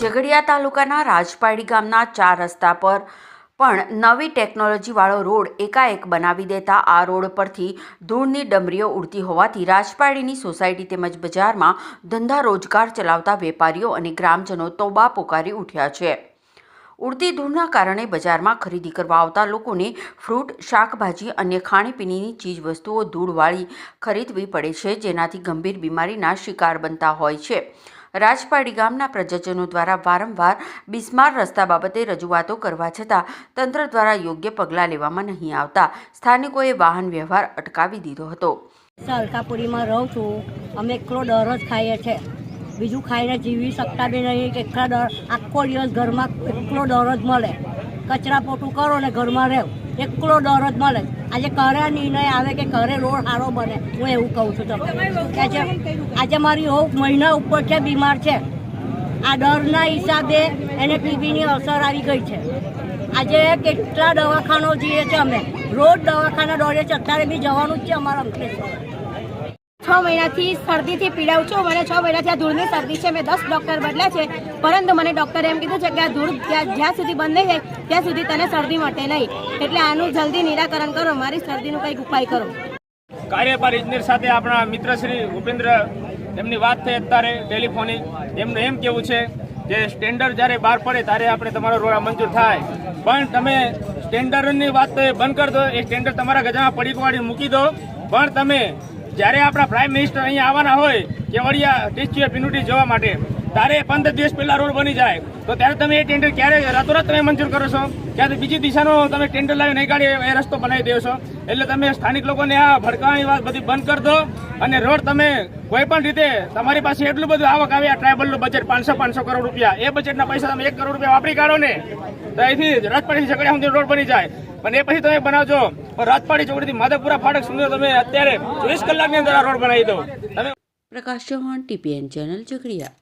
ઝઘડિયા તાલુકાના રાજપાડી ગામના 4 રસ્તા પર પણ નવી ટેકનોલોજીવાળો રોડ એકાએક બનાવી દેતા આ રોડ પરથી ધૂળની ડમરીઓ ઉડતી હોવાથી રાજપાડીની સોસાયટી તેમજ બજારમાં ધંધા રોજગાર ચલાવતા વેપારીઓ અને ગ્રામજનો તોબા પોકારી ઉઠ્યા છે। ઉડતી ધૂળના કારણે બજારમાં ખરીદી કરવા આવતા લોકોને ફ્રૂટ, શાકભાજી, અન્ય ખાણીપીણીની ચીજવસ્તુઓ ધૂળવાળી ખરીદવી પડે છે, જેનાથી ગંભીર બીમારીના શિકાર બનતા હોય છે। રાજપાડી ગામના પ્રજાજનો દ્વારા વારંવાર બિસ્માર રસ્તા બાબતે રજૂઆતો કરવા છતાં તંત્ર દ્વારા યોગ્ય પગલાં લેવામાં નહીં આવતા સ્થાનિકોએ વાહન વ્યવહાર અટકાવી દીધો હતો। અલકાપુરીમાં રહું છું, અમે એકલો ડર જ ખાઈએ છીએ, બીજું ખાઈને જીવી શકતા બી નહીં। એકલા ડર, આખો દિવસ ઘરમાં એકલો ડર જ મળે, કચરા પોતું કરો ને ઘરમાં રહો, એકલો ડર જ મળે। આજે ઘરે નિર્ણય આવે કે ઘરે રોડ સારો બને, હું એવું કહું છું તમને। આજે મારી મહિના ઉપર છે, બીમાર છે, આ ડરના હિસાબે એને ટીબીની અસર આવી ગઈ છે। આજે કેટલા દવાખાનો જઈએ છીએ, અમે રોજ દવાખાના દોડીએ છીએ, અત્યારે બી જવાનું જ છે અમારા અંકલેશ્વર। 6 મહિનાથી શરદીથી પીડાઉં છું। મને 6 મહિનાથી આ ધૂળની શરદી છે। મેં 10 ડૉક્ટર બદલ્યા છે, પરંતુ મને ડૉક્ટરે એમ કીધું છે કે આ ધૂળ જ્યાં સુધી બંધ નહીં થાય ત્યાં સુધી તને શરદી મટે નહીં, એટલે આનું જલ્દી નિરાકરણ કરો, મારી શરદીનું કંઈક ઉપાય કરો। કાર્યપાલક ઇજનેર સાથે આપણા મિત્ર શ્રી ભૂપેન્દ્ર એમની વાત થઈ અત્યારે ટેલિફોનિક, એમનું એમ કેવું છે કે સ્ટેન્ડર્ડ જ્યારે બહાર પડે ત્યારે આપણે તમારો રોડ મંજૂર થાય, પણ તમે સ્ટેન્ડર્ડની વાત બંધ કરી દો, એ સ્ટેન્ડર્ડ તમારા ગજામાં પડીકવાળી મૂકી દો। પણ તમે જ્યારે આપણા પ્રાઇમ મિનિસ્ટર અહીંયા આવવાના હોય કેવડિયા સ્ટેચ્યુ ઓફ યુનિટી જવા માટે, ત્યારે 15 દિવસ પહેલા રોડ બની જાય, તો ત્યારે તમે એ ટેન્ડર ક્યારે રાતોરાત તમે મંજૂર કરો છો? ક્યારે બીજી દિશાનો તમે ટેન્ડર લાવી નહીં કાઢી એ રસ્તો બનાવી દો છો। એટલે તમે સ્થાનિક લોકોને આ ભડકાવાની વાત બધી બંધ કરી દો, અને રોડ તમે કોઈ પણ રીતે, તમારી પાસે એટલું બધું આવક આવે, આ ટ્રાયબલનું બજેટ 500 કરોડ રૂપિયા, એ બજેટના પૈસા તમે 1 કરોડ રૂપિયા વાપરી કાઢો ને, તો અહીંથી રાજપાડી ઝઘડિયા સુધી રોડ બની જાય। પણ એ પછી તમે બનાવજો, પણ રાજપાડી ચોકડીથી માધવપુરા ફાટક સુધી તમે અત્યારે 24 કલાકની અંદર આ રોડ બનાવી દો। તમે પ્રકાશ ચૌહાણ, TPN ચેનલ ઝઘડિયા।